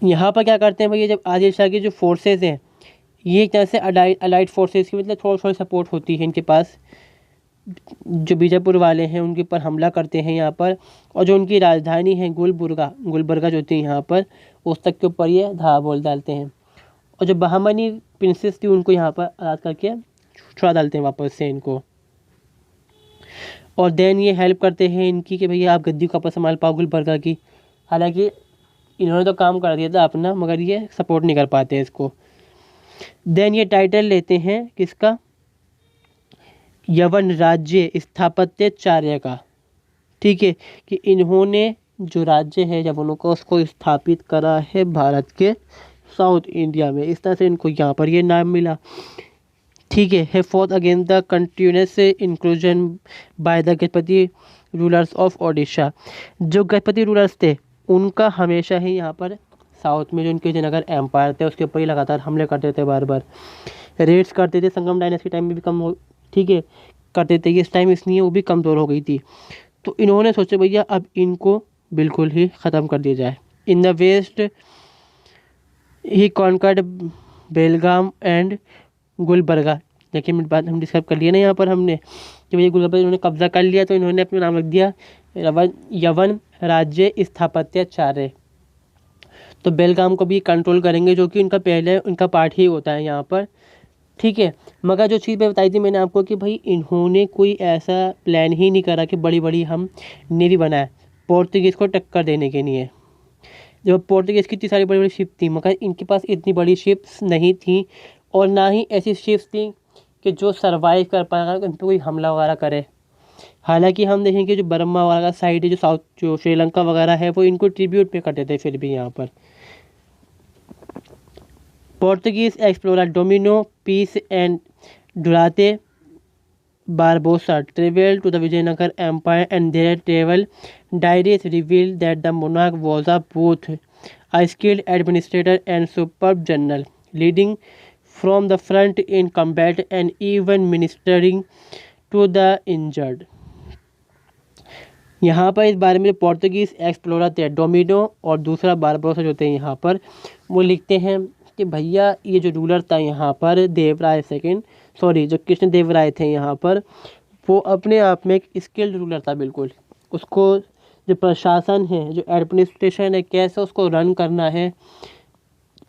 यहाँ पर क्या करते हैं भैया, जब आदिल शाह की जो फोर्सेस हैं ये एक तरह से अलाइड फोर्सेस की, मतलब थोड़ी थोड़ी सपोर्ट होती है इनके पास, जो बीजापुर वाले हैं उनके ऊपर हमला करते हैं यहाँ पर, और जो उनकी राजधानी है गुलबर्गा जो थी यहाँ पर, उस तक के ऊपर ये धावा बोल डालते हैं, और जो बहामनी प्रिंसेस थी उनको यहाँ पर आज़ाद करके छुड़ा डालते हैं वापस से इनको। और देन ये हेल्प करते हैं इनकी कि भैया आप गद्दी को वापस संभाल पाओ गुलबर्गा की। हालांकि इन्होंने तो काम कर दिया था अपना, मगर ये सपोर्ट नहीं कर पाते इसको। देन ये टाइटल लेते हैं किसका, यवन राज्य स्थापत्याचार्य का, ठीक है, कि इन्होंने जो राज्य है यवनों का उसको स्थापित करा है भारत के साउथ इंडिया में, इस तरह से इनको यहाँ पर ये नाम मिला, ठीक है। Forth against the continuous inclusion by the Gajapati rulers of Odisha. जो गजपति रूलर्स थे उनका हमेशा ही यहाँ पर साउथ में जो उनके विजयनगर एम्पायर थे उसके ऊपर ही लगातार हमले करते थे, बार बार रेड्स करते थे। संगम डायनेस्टी के टाइम में भी कम हो, ठीक है, करते थे, इस टाइम इसलिए वो भी कमज़ोर हो गई थी। तो इन्होंने सोचा भैया अब इनको बिल्कुल ही ख़त्म कर दिया जाए। In the west he conquered Belgaum and Gulbarga. देखिए मेरी बात हम डिस्क्राइब कर लिए ना यहाँ पर हमने कि भैया गुलबर्गा इन्होंने कब्जा कर लिया, तो इन्होंने अपना नाम रख दिया यवन राज्य स्थापत्याचार्य। तो बेलगाम को भी कंट्रोल करेंगे, जो कि उनका पहले उनका पार्ट ही होता है यहाँ पर, ठीक है। मगर जो चीज़ बताई थी मैंने आपको कि भाई इन्होंने कोई ऐसा प्लान ही नहीं करा कि बड़ी बड़ी हम नेवी बनाए पोर्तुगीज़ को टक्कर देने के लिए। जब पोर्तुगीज़ की इतनी सारी बड़ी बड़ी शिप थी, मगर इनके पास इतनी बड़ी शिप्स नहीं थी, और ना ही ऐसी शिप्स थी कि जो सर्वाइव कर पाएगा उन पर कोई हमला वगैरह करे। हालांकि हम देखेंगे जो बर्मा वगैरह साइड है, जो साउथ जो श्रीलंका वगैरह है, वो इनको ट्रिब्यूट पे करते थे फिर भी यहाँ पर। Portuguese explorer Domino Peace and Durante Barbosa traveled to the Vijayanagar Empire, and their travel diaries reveal that the monarch was both a skilled administrator and superb general, leading from the front in combat and even ministering to the injured. यहाँ पर इस बारे में Portuguese explorer थे domino और दूसरा Barbosa जो थे यहाँ पर, वो लिखते हैं कि भैया ये जो रूलर था यहाँ पर जो कृष्ण देव राय थे यहाँ पर, वो अपने आप में एक स्किल्ड रूलर था बिल्कुल। उसको जो प्रशासन है, जो एडमिनिस्ट्रेशन है, कैसे उसको रन करना है,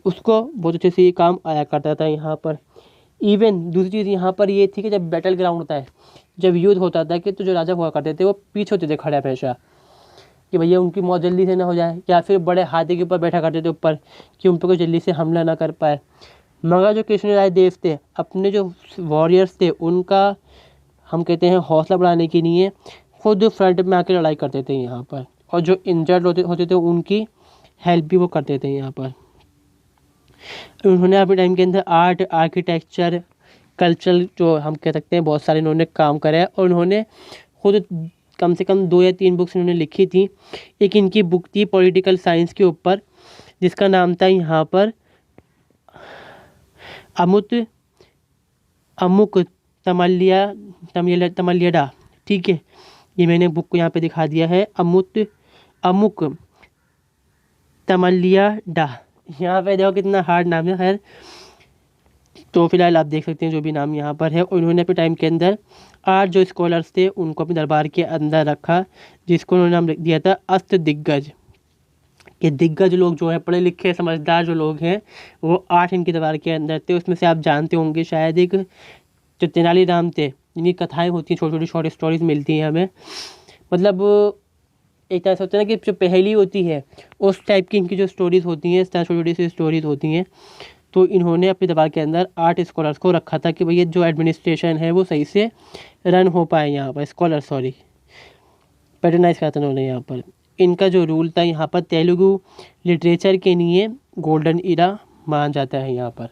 उसको बहुत अच्छे से ये काम आया करता था यहाँ पर। इवन दूसरी चीज़ यहाँ पर ये थी कि जब बैटल ग्राउंड होता है, जब युद्ध होता था कि तो जो राजा हुआ करते थे वो पीछे होते थे खड़े हमेशा, कि भैया उनकी मौत जल्दी से ना हो जाए, या फिर बड़े हाथी के ऊपर बैठा करते थे ऊपर कि उन पर कोई जल्दी से हमला ना कर पाए। मगर जो कृष्णराय देव थे, अपने जो वॉरियर्स थे उनका हम कहते हैं हौसला बढ़ाने के लिए खुद फ्रंट में आके लड़ाई करते थे यहाँ पर, और जो इंजर्ड होते थे उनकी हेल्प भी वो करते थे यहाँ पर। उन्होंने अपने टाइम के अंदर आर्ट, आर्किटेक्चर, कल्चरल जो हम कह सकते हैं बहुत सारे इन्होंने काम करा है, और उन्होंने खुद कम से कम 2 या 3 बुक्स इन्होंने लिखी थी। एक इनकी बुक थी पॉलिटिकल साइंस के ऊपर, जिसका नाम था यहाँ पर अमुक तमलियडा। ठीक है, ये मैंने बुक को यहाँ पे दिखा दिया है, अमुक तमलियडा। यहाँ पे देखो कितना हार्ड नाम है। खैर, तो फिलहाल आप देख सकते हैं जो भी नाम यहाँ पर है। उन्होंने अपने टाइम के अंदर 8 जो स्कॉलर्स थे उनको अपने दरबार के अंदर रखा, जिसको उन्होंने नाम दिया था अष्ट दिग्गज। ये दिग्गज लोग जो है, पढ़े लिखे समझदार जो लोग हैं, वो 8 इनके दरबार के अंदर थे। उसमें से आप जानते होंगे शायद एक जो तेनालीराम थे, जिनकी कथाएँ होती हैं, छोटी छोटी शॉर्ट स्टोरीज मिलती हैं हमें। मतलब एक तरह से होता है ना कि जो पहेली होती है उस टाइप की इनकी जो स्टोरीज़ होती हैं, इस तरह छोटी छोटी सी स्टोरीज़ होती हैं। तो इन्होंने अपने दरबार के अंदर 8 स्कॉलर्स को रखा था कि भैया जो एडमिनिस्ट्रेशन है वो सही से रन हो पाए यहाँ पर। पैटर्नाइज करा था उन्होंने यहाँ पर। इनका जो रूल था यहाँ पर तेलुगु लिटरेचर के लिए गोल्डन इरा माना जाता है यहाँ पर।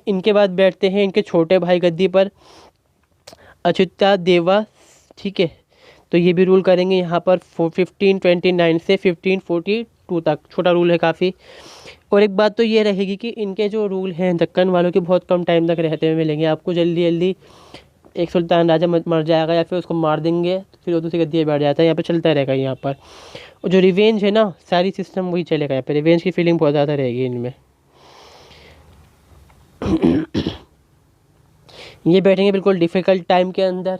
इनके बाद बैठते हैं इनके छोटे भाई गद्दी पर, अच्युता देवा। ठीक है, तो ये भी रूल करेंगे यहाँ पर 1529 से 1542 तक। छोटा रूल है काफ़ी। और एक बात तो ये रहेगी कि इनके जो रूल हैं दक्कन वालों के बहुत कम टाइम तक रहते हुए मिलेंगे आपको। जल्दी जल्दी एक सुल्तान राजा मर जाएगा या फिर उसको मार देंगे, तो फिर वो दूसरी गद्दी बैठ जाता है। यहाँ पे चलता रहेगा यहाँ पर। और जो रिवेंज है ना, सारी सिस्टम वही चलेगा यहाँ पे। रिवेंज की फीलिंग बहुत ज़्यादा रहेगी इनमें। ये बैठेंगे बिल्कुल डिफ़िकल्ट टाइम के अंदर।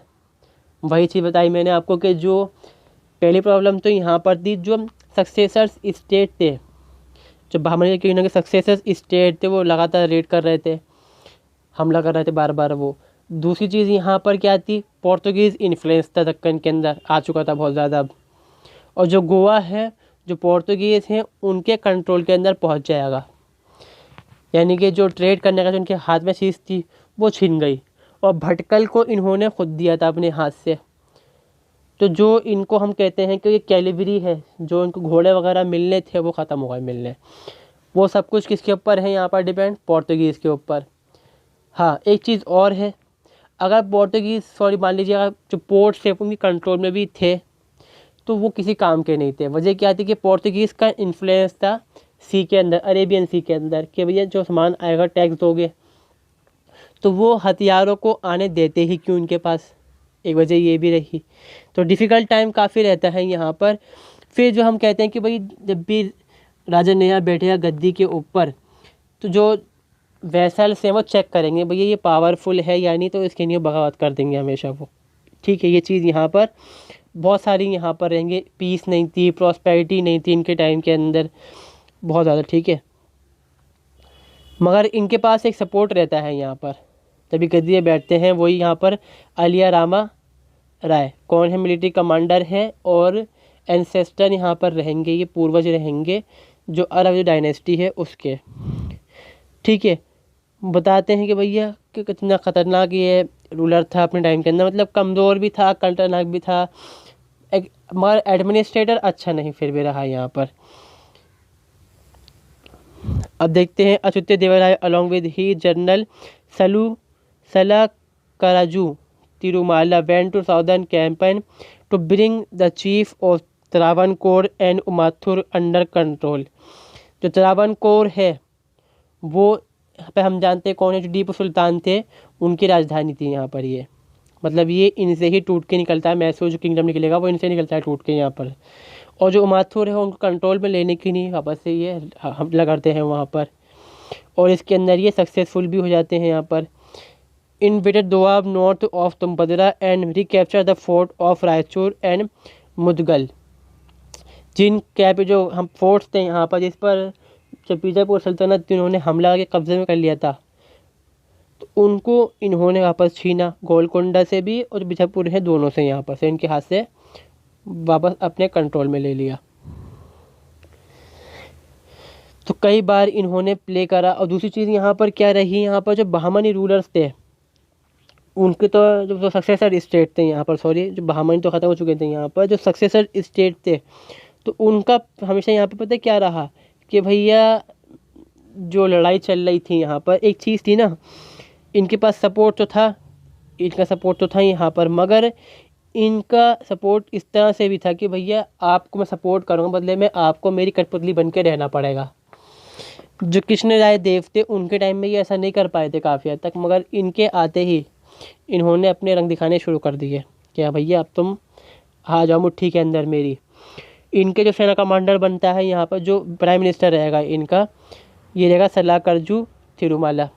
वही चीज़ बताई मैंने आपको कि जो पहली प्रॉब्लम तो यहाँ पर थी, जो सक्सेसर्स स्टेट थे, जो बहमनी के इनके सक्सेसर्स स्टेट थे, वो लगातार रेड कर रहे थे, हमला कर रहे थे बार बार वो। दूसरी चीज़ यहाँ पर क्या थी, पोर्तुगीज़ इन्फ्लुएंस था दक्कन के अंदर, आ चुका था बहुत ज़्यादा। और जो गोवा है, जो पोर्तुगीज़ हैं उनके कंट्रोल के अंदर पहुँच जाएगा। यानी कि जो ट्रेड करने का जो उनके हाथ में चीज़ थी वो छिन गई, और भटकल को इन्होंने खुद दिया था अपने हाथ से। तो जो इनको हम कहते हैं कि ये कैलिबरी है, जो इनको घोड़े वगैरह मिलने थे वो ख़त्म हो गए मिलने। वो सब कुछ किसके ऊपर है यहाँ पर डिपेंड, पोर्तुगीज़ के ऊपर। हाँ, एक चीज़ और है, अगर मान लीजिए अगर जो पोर्ट्स थे उनकी कंट्रोल में भी थे तो वो किसी काम के नहीं थे। वजह क्या थी कि पोर्तुगीज़ का इन्फ्लुएंस था सी के अंदर, अरेबियन सी के अंदर, कि भैया जो सामान आएगा टैक्स दोगे। तो वो हथियारों को आने देते ही क्यों उनके पास, एक वजह ये भी रही। तो डिफ़िकल्ट टाइम काफ़ी रहता है यहाँ पर। फिर जो हम कहते हैं कि भाई जब भी राजा नया बैठेगा गद्दी के ऊपर, तो जो वैसल्स हैं वो चेक करेंगे भैया ये पावरफुल है या नहीं, तो इसके लिए बगावत कर देंगे हमेशा वो। ठीक है, ये चीज़ यहाँ पर बहुत सारी यहाँ पर रहेंगे। पीस नहीं थी, प्रॉस्पेरिटी नहीं थी इनके टाइम के अंदर बहुत ज़्यादा। ठीक है, मगर इनके पास एक सपोर्ट रहता है यहाँ पर। तभी गद्दी बैठते हैं वही यहाँ पर अलिया रामा राय। कौन है, मिलिट्री कमांडर है और एंसेस्टर यहाँ पर रहेंगे, ये पूर्वज रहेंगे जो अरब डायनेस्टी है उसके। ठीक है, बताते हैं कि भैया कि कितना ख़तरनाक ये रूलर था अपने टाइम के अंदर। मतलब कमज़ोर भी था, खतरनाक भी था, मगर एडमिनिस्ट्रेटर अच्छा नहीं फिर भी रहा यहाँ पर। अब देखते हैं Achyuta Devaraya along with he general Salakaraju Tirumala went to southern campaign to bring the chief of Travancore and Umathur under control. जो त्रावणकोर है वो पे हम जानते हैं कौन है, जो टीपू सुल्तान थे उनकी राजधानी थी यहाँ पर ये। मतलब ये इनसे ही टूट के निकलता है, मैसूर जो किंगडम निकलेगा वो इनसे निकलता है टूट के यहाँ पर। और जो उमाथुर है उनको कंट्रोल में लेने के लिए वापस से ये हमला करते हैं वहाँ पर, और इसके अंदर ये सक्सेसफुल भी हो जाते हैं यहाँ पर। Invaded Doab north of Tungabhadra and recapture the fort of Raichur and Mudgal. जिन कैप जो हम फोर्ट्स थे यहाँ पर, जिस पर जब बीजापुर सल्तनत इन्होंने हमला के कब्जे में कर लिया था, तो उनको इन्होंने वापस छीना, गोलकोंडा से भी और बीजापुर है दोनों से, यहाँ पर से इनके हाथ से वापस अपने कंट्रोल में ले लिया। तो कई बार इन्होंने प्ले करा। और दूसरी चीज़ यहाँ पर क्या रही, यहाँ पर जो बहामनी रूलर्स थे उनके तो जो सक्सेसर स्टेट थे यहाँ पर, सॉरी जो बहामनी तो ख़त्म हो चुके थे, यहाँ पर जो सक्सेसर स्टेट थे तो उनका हमेशा यहाँ पे पता है क्या रहा कि भैया जो लड़ाई चल रही थी यहाँ पर, एक चीज़ थी ना, इनके पास सपोर्ट तो था, इनका सपोर्ट तो था यहाँ पर, मगर इनका सपोर्ट इस तरह से भी था कि भैया आपको मैं सपोर्ट करूँगा, बदले में आपको मेरी कठपुतली बन के रहना पड़ेगा। जो कृष्ण राय देव थे उनके टाइम में ये ऐसा नहीं कर पाए थे काफ़ी हद तक, मगर इनके आते ही इन्होंने अपने रंग दिखाने शुरू कर दिए कि हाँ भैया अब तुम आ जाओ मुट्ठी के अंदर मेरी। इनके जो सेना कमांडर बनता है यहाँ पर, जो प्राइम मिनिस्टर रहेगा इनका, ये रहेगा सलाकरजू थिरुमाला।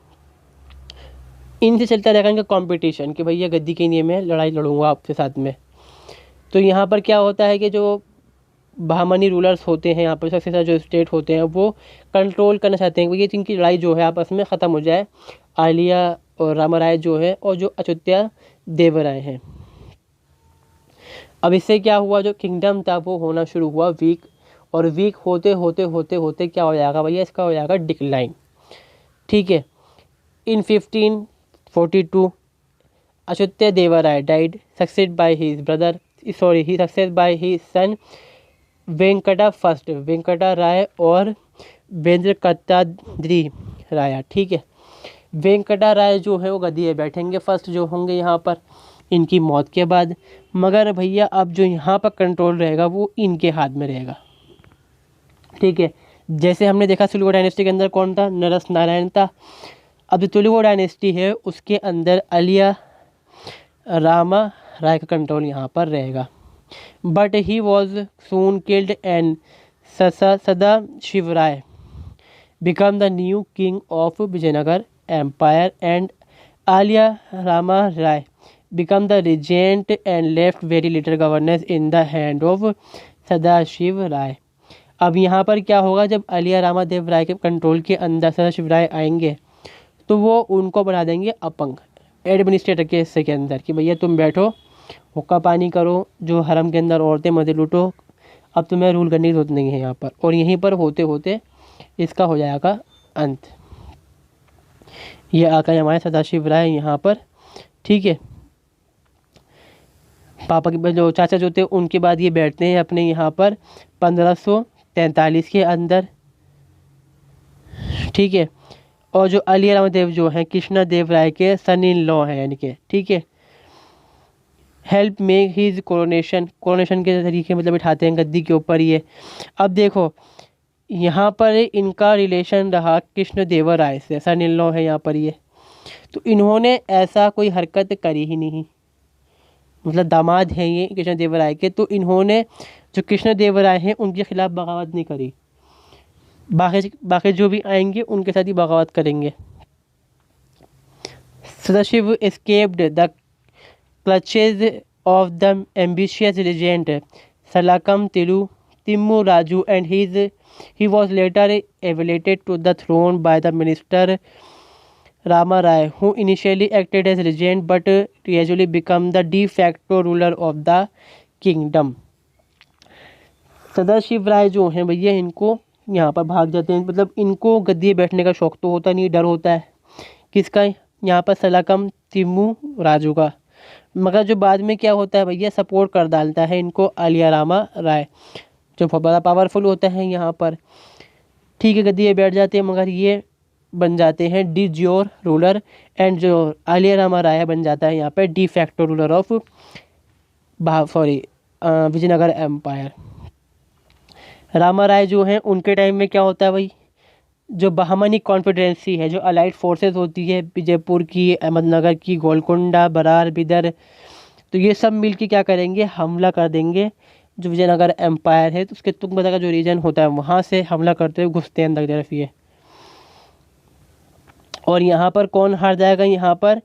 इनसे चलता रहेगा इनका कंपटीशन कि भैया गद्दी के लिए मैं लड़ाई लड़ूंगा आपके साथ में। तो यहाँ पर क्या होता है कि जो बहामनी रूलर्स होते हैं यहाँ पर, सक्सेसर जो स्टेट होते हैं, वो कंट्रोल करना चाहते हैं कि इनकी लड़ाई जो है आपस में ख़त्म हो जाए, आलिया और रामराय जो है और जो अच्युत्या देवराय हैं। अब इससे क्या हुआ, जो किंगडम था वो होना शुरू हुआ वीक, और वीक होते होते होते होते क्या हो जाएगा भैया, इसका हो जाएगा डिक्लाइन। ठीक है। In 1542 Achyuta Devaraya died succeed by his brother, sorry he succeed by his son Venkata first, Venkata Raya और वेंद्रकट्टाद्रि राय। ठीक है। वेंकटा राय जो है वो गद्दी पे बैठेंगे फर्स्ट जो होंगे यहाँ पर इनकी मौत के बाद, मगर भैया अब जो यहाँ पर कंट्रोल रहेगा वो इनके हाथ में रहेगा। ठीक है। जैसे हमने देखा तुलुवा डायनेस्टी के अंदर कौन था, नरस नारायण था। अब जो तुलुवा डायनेस्टी है उसके अंदर अलिया रामा राय का कंट्रोल यहाँ पर रहेगा। But he was soon killed and Sada Shiva Raya become the new king of Vijayanagara empire and Aliya Rama Raya become the regent and left very little governance in the hand of Sadashiva Raya. अब यहाँ पर क्या होगा, जब अलिया रामादेव राय के कंट्रोल के अंदर सदाशिव राय आएंगे तो वो उनको बना देंगे अपंग, एडमिनिस्ट्रेटर के हिस्से के अंदर, कि भैया तुम बैठो, हुक्का पानी करो, जो हरम के अंदर औरतें मजे लूटो, अब तुम्हें रूल करने की जरूरत नहीं है यहाँ पर। और यहीं पर होते होते इसका हो जाएगा अंत। ये आकर हमारे सदाशिव राय यहाँ पर। ठीक है। पापा के जो चाचा जो थे उनके बाद ये बैठते हैं अपने यहाँ पर 1543 के अंदर। ठीक है। और जो अलिया रामादेव जो हैं कृष्णा देव राय के सन इन लॉ हैं यानी कि, ठीक है, help make his coronation, coronation के तरीके मतलब बिठाते हैं गद्दी के ऊपर ये। अब देखो यहाँ पर इनका रिलेशन रहा कृष्ण देव राय से, सन इन लॉ है यहाँ पर ये, तो इन्होंने ऐसा कोई हरकत करी ही नहीं, मतलब दामाद हैं ये कृष्ण देव राय के, तो इन्होंने जो कृष्ण देव राय हैं उनके खिलाफ बगावत नहीं करी। बाकी जो भी आएंगे उनके साथ ही बगावत करेंगे। Sadashiva escaped the clutches of the ambitious regent Salakam Timmu Raju and he was later elevated to the throne by the minister Rama Rai, who initially acted as regent but gradually became the de facto ruler of the kingdom। Sadashiva Raya जो हैं भैया इनको यहाँ पर भाग जाते हैं, मतलब इनको गद्दी बैठने का शौक तो होता नहीं, डर होता है किसका, यहाँ पर सलाकम तिम्मू राजू का। मगर जो बाद में क्या होता है भैया, सपोर्ट कर डालता है इनको अलिया रामा राय, जो बहुत बड़ा पावरफुल होता है यहाँ पर। ठीक है, गद्दी बैठ जाते हैं, मगर ये बन जाते हैं डी ज्योर रूलर, एंड जो आलिया रामा राय बन जाता है यहाँ पे de facto ruler of Vijayanagara empire. Rama Raya जो हैं उनके टाइम में क्या होता है भाई, जो बहामनी कॉन्फिडेंसी है, जो अलाइड फोर्सेस होती है विजयपुर की, अहमदनगर की, गोलकुंडा, बरार, बिदर, तो ये सब मिलके क्या करेंगे, हमला कर देंगे जो विजयनगर एम्पायर है। तो उसके तुंगभद्रा का जो रीजन होता है वहाँ से हमला करते हुए घुसते हैं अंदर तरफ ये। और यहाँ पर कौन हार जाएगा, यहाँ पर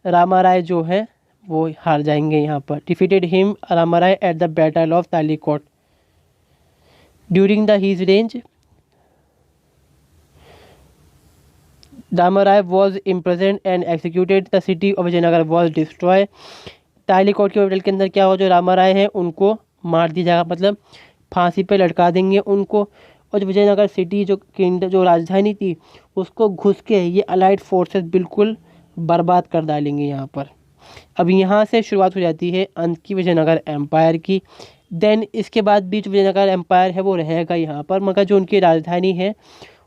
रामा राय जो है वो हार जाएंगे यहाँ पर। Defeated him Rama Raya at the battle of Talikota during the his रेंज। Rama Raya was imprisoned and executed, the city of Vijayanagar was destroy. Talikota के बैटल के अंदर क्या हुआ, जो रामा राय हैं उनको मार दिया जाएगा, मतलब फांसी पे लटका देंगे उनको। और जो विजयनगर सिटी जो राजधानी थी उसको घुस के ये अलाइड फोर्सेस बिल्कुल बर्बाद कर डालेंगे यहाँ पर। अब यहाँ से शुरुआत हो जाती है अंत की विजयनगर एम्पायर की। देन इसके बाद भी जो विजयनगर एम्पायर है वो रहेगा यहाँ पर, मगर जो उनकी राजधानी है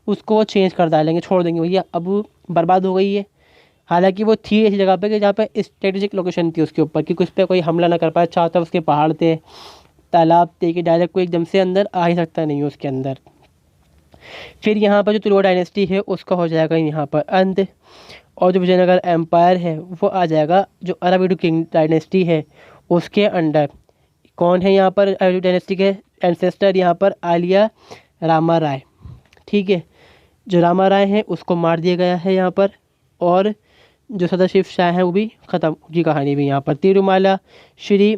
उसको वो चेंज कर डालेंगे, छोड़ देंगे, भैया अब बर्बाद हो गई है। हालांकि वो थी ऐसी जगह पे कि जहाँ पे स्ट्रेटेजिक लोकेशन थी उसके ऊपर, कि उस पर कोई हमला ना कर पाए। चारों तरफ उसके पहाड़ थे, तालाब थे, कि डायरेक्ट कोई एकदम से अंदर आ ही सकता नहीं है उसके अंदर। फिर यहाँ पर जो तुलुवा डायनेस्टी है उसका हो जाएगा यहाँ पर अंत, और जो विजयनगर एम्पायर है वो आ जाएगा जो अराविडु किंग डायनेस्टी है उसके अंडर। कौन है यहाँ पर अराविडु डायनेस्टी के एंसेस्टर? यहाँ पर आलिया रामा राय। ठीक है, जो रामा राय हैं उसको मार दिया गया है यहाँ पर, और जो सदाशिव शाह हैं वो भी ख़त्म, उनकी कहानी भी यहाँ पर। तिरुमाला श्री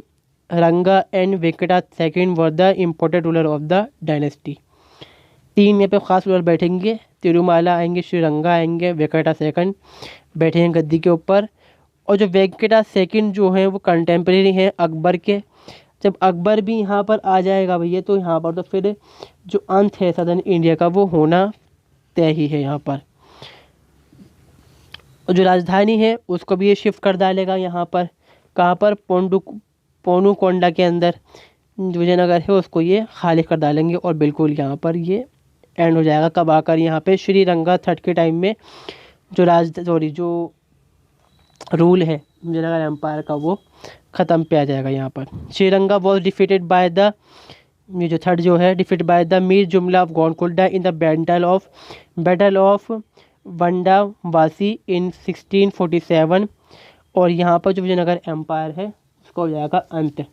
रंगा and Venkata second were the important ruler of the dynasty. 3 यहाँ पे ख़ास रूलर बैठेंगे, तिरुमाला आएंगे, श्री रंगा आएंगे, वेंकटा सेकंड बैठेंगे गद्दी के ऊपर। और जो वेंकटा सेकंड जो हैं वो कंटेम्प्रेरी हैं अकबर के। जब अकबर भी यहाँ पर आ जाएगा भैया तो यहाँ पर तो फिर जो अंत है सदर्न इंडिया का वो होना तय ही है यहाँ पर। और जो राजधानी है उसको भी ये शिफ्ट कर डालेगा यहाँ पर, कहाँ पर? पोनुकोंडा के अंदर जो विजयनगर है उसको ये खाली कर डालेंगे, और बिल्कुल यहाँ पर ये एंड हो जाएगा। कब आकर यहाँ पे श्री रंगा थर्ड के टाइम में जो रूल है विजयनगर एम्पायर का वो ख़त्म पे आ जाएगा यहाँ पर। Sriranga was defeated by the, ये जो थर्ड जो है, defeated by the Mir Jumla of Golconda in the battle of Vandavasi in 1647। और यहाँ पर जो विजयनगर एम्पायर है उसका हो जाएगा अंत।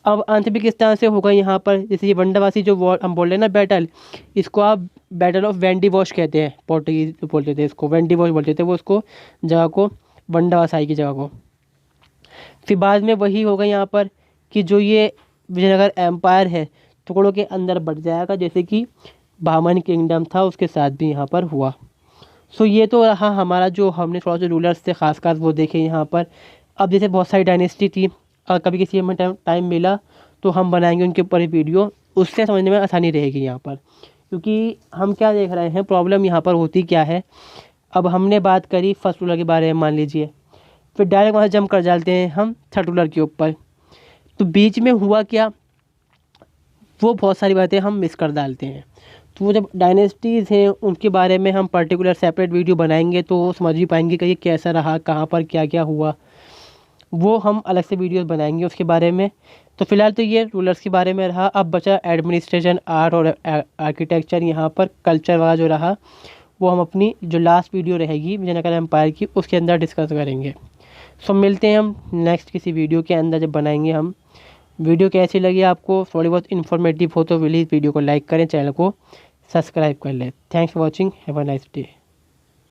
अब अंत भी किस तरह से होगा यहाँ पर? जैसे ये वंडावासी जो वॉर हम बोल रहे हैं ना बैटल, इसको आप बैटल ऑफ वेंडिवॉश कहते हैं, पोर्टुगीज बोलते थे इसको, वेंडिवॉश बोलते थे वो उसको, जगह को, वंडावासाई की जगह को। फिर बाद में वही होगा यहाँ पर कि जो ये विजयनगर एम्पायर है टुकड़ों के अंदर बढ़ जाएगा, जैसे कि बामन किंगडम था उसके साथ भी यहाँ पर हुआ। सो ये तो रहा हमारा जो हमने थोड़ा सा रूलर्स से खास वो देखे यहाँ पर। अब जैसे बहुत सारी डायनेस्टी थी, और कभी किसी में टाइम मिला तो हम बनाएंगे उनके ऊपर वीडियो, उससे समझने में आसानी रहेगी यहाँ पर। क्योंकि हम क्या देख रहे हैं, प्रॉब्लम यहाँ पर होती क्या है। अब हमने बात करी फर्स्ट रूलर के बारे में मान लीजिए, फिर डायरेक्ट वहाँ जंप कर डालते हैं हम थर्ड रूलर के ऊपर, तो बीच में हुआ क्या वो बहुत सारी बातें हम मिस कर डालते हैं। तो वो जब डायनेस्टीज़ हैं उनके बारे में हम पर्टिकुलर सेपरेट वीडियो बनाएंगे तो वो समझ भी पाएंगे कि ये कैसा रहा, कहाँ पर क्या क्या हुआ, वो हम अलग से वीडियोस बनाएंगे उसके बारे में। तो फिलहाल तो ये रूलर्स के बारे में रहा। अब बचा एडमिनिस्ट्रेशन, आर्ट और आर्किटेक्चर, यहाँ पर कल्चर वाला जो रहा वो हम अपनी जो लास्ट वीडियो रहेगी विजयनगर एम्पायर की उसके अंदर डिस्कस करेंगे। सो मिलते हैं हम नेक्स्ट किसी वीडियो के अंदर जब बनाएंगे हम। वीडियो कैसी लगी आपको, थोड़ी बहुत इन्फॉर्मेटिव हो तो प्लीज़ वीडियो को लाइक करें, चैनल को सब्सक्राइब कर लें। Thanks for watching, have a nice day.